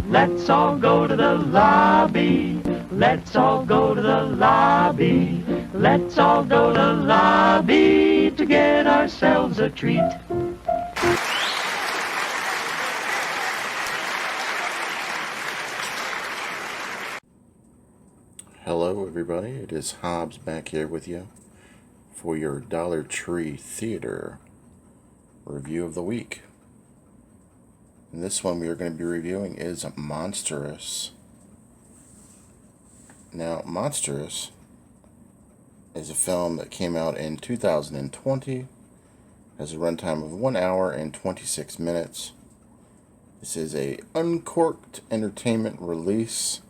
Let's all go to the lobby. Let's all go to the lobby. Let's all go to the lobby to get ourselves a treat. Hello everybody, it is Hobbs back here with you for your Dollar Tree Theater review of the week. And this one we are going to be reviewing is Monstrous. Now, Monstrous is a film that came out in 2020, has a runtime of 1 hour and 26 minutes. This is a uncorked entertainment release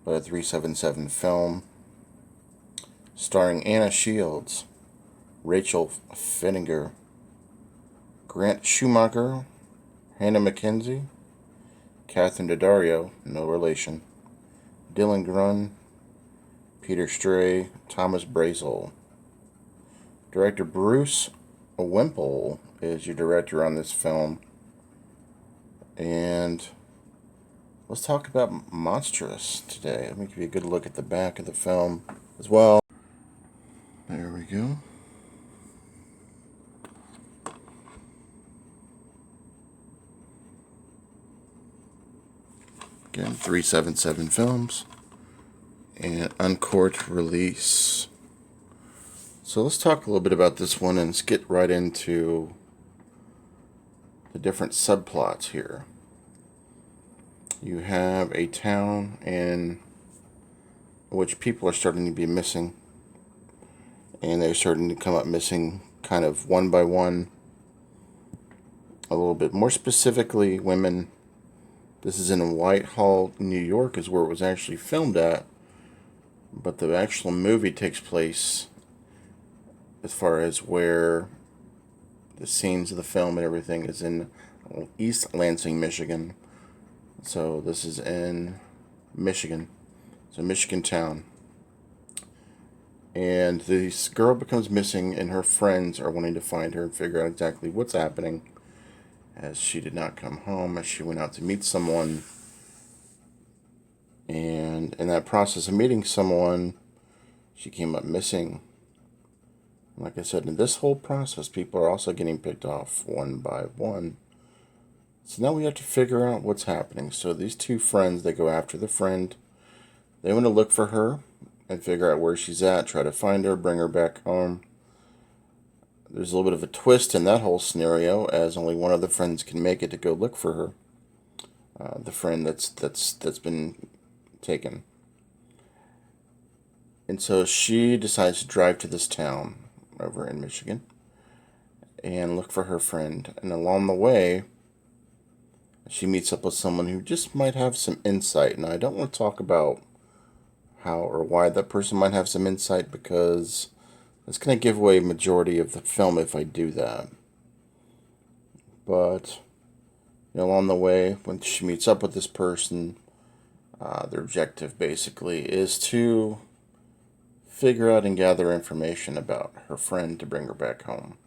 by a 377 film, starring Anna Shields, Rachel Finninger, Grant Schumacher, Hannah McKenzie, Catherine Daddario, no relation, Dylan Grun, Peter Stray, Thomas Brazel. Director Bruce Wimple is your director on this film. And let's talk about Monstrous today. Let me give you a good look at the back of the film as well. There we go. Again, 377 Films and uncorked release. So let's talk a little bit about this one and let's get right into the different subplots here. You have a town in which people are starting to be missing, and they're starting to come up missing kind of one by one. A little bit more specifically, women. This is in Whitehall, New York, is where it was actually filmed at, but the actual movie takes place, as far as where the scenes of the film and everything, is in East Lansing, Michigan. So this is in Michigan. It's a Michigan town. And this girl becomes missing, and her friends are wanting to find her and figure out exactly what's happening, as she did not come home, as she went out to meet someone. And in that process of meeting someone, she came up missing. Like I said, in this whole process, people are also getting picked off one by one. So now we have to figure out what's happening. So these two friends, they go after the friend. They want to look for her and figure out where she's at, try to find her, bring her back home. There's a little bit of a twist in that whole scenario, as only one of the friends can make it to go look for her. The friend that's been taken. And so she decides to drive to this town over in Michigan and look for her friend. And along the way, she meets up with someone who just might have some insight. And I don't want to talk about how or why that person might have some insight, because it's going to give away a majority of the film if I do that. But along the way, when she meets up with this person, their objective basically is to figure out and gather information about her friend to bring her back home.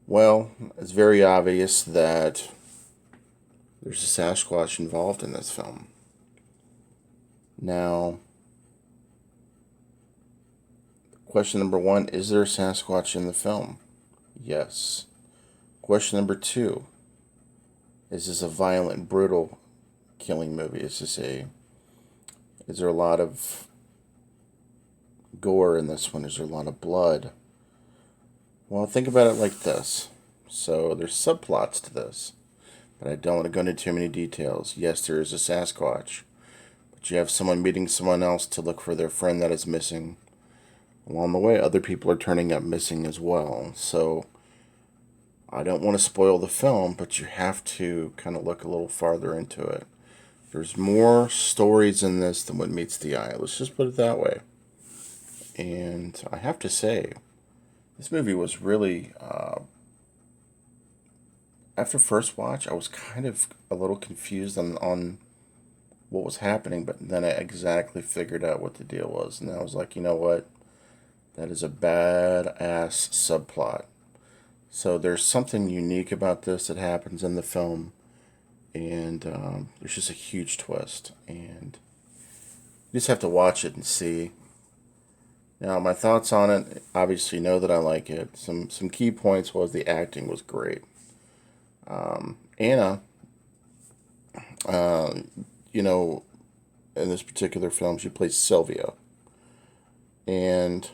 Well, it's very obvious that there's a Sasquatch involved in this film. Now, question number one, is there a Sasquatch in the film? Yes. Question number two, is this a violent, brutal killing movie? Is there a lot of gore in this one? Is there a lot of blood? Well, think about it like this. So there's subplots to this, but I don't want to go into too many details. Yes, there is a Sasquatch, but you have someone meeting someone else to look for their friend that is missing. Along the way, other people are turning up missing as well. So I don't want to spoil the film, but you have to kind of look a little farther into it. There's more stories in this than what meets the eye. Let's just put it that way. And I have to say, this movie was really, after first watch, I was kind of a little confused on what was happening, but then I exactly figured out what the deal was. And I was like, you know what? That is a badass subplot. So there's something unique about this that happens in the film. and there's just a huge twist, and you just have to watch it and see. Now, my thoughts on it, obviously, know that I like it. Some key points was the acting was great. Anna, uh, you know, in this particular film, she plays Sylvia, and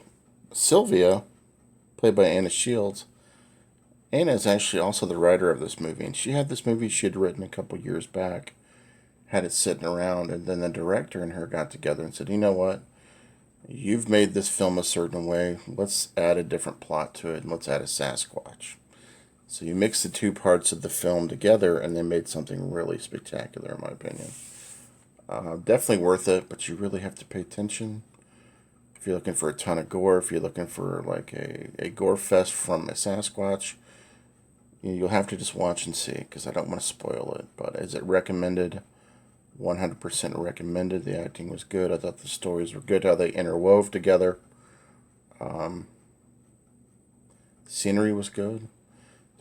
Sylvia, played by Anna Shields. Anna is actually also the writer of this movie, and she had this movie she had written a couple years back, had it sitting around, and then the director and her got together and said, "You know what? You've made this film a certain way. Let's add a different plot to it, and let's add a Sasquatch." So you mix the two parts of the film together, and they made something really spectacular, in my opinion. Definitely worth it, but you really have to pay attention. If you're looking for a ton of gore, if you're looking for like a gore fest from a Sasquatch, you'll have to just watch and see, because I don't want to spoil it. But is it recommended? 100% recommended. The acting was good. I thought the stories were good, how they interwove together. Scenery was good.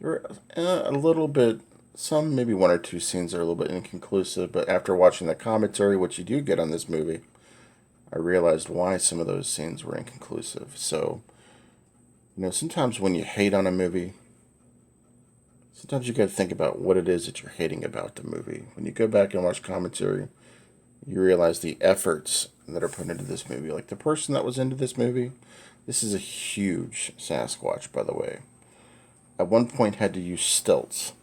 There were a little bit, some maybe one or two scenes are a little bit inconclusive, but after watching the commentary, which you do get on this movie, I realized why some of those scenes were inconclusive. So, sometimes when you hate on a movie, sometimes you got to think about what it is that you're hating about the movie. When you go back and watch commentary, you realize the efforts that are put into this movie. Like the person that was into this movie, this is a huge Sasquatch, by the way. At one point had to use stilts.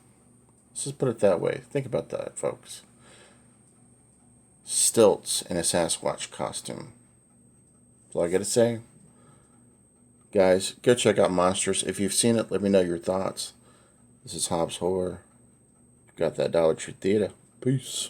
Let's just put it that way. Think about that, folks. Stilts in a Sasquatch costume. That's all I gotta say. Guys, go check out Monstrous. If you've seen it, let me know your thoughts. This is Hobbs Horror. Got that Dollar Tree Theater. Peace.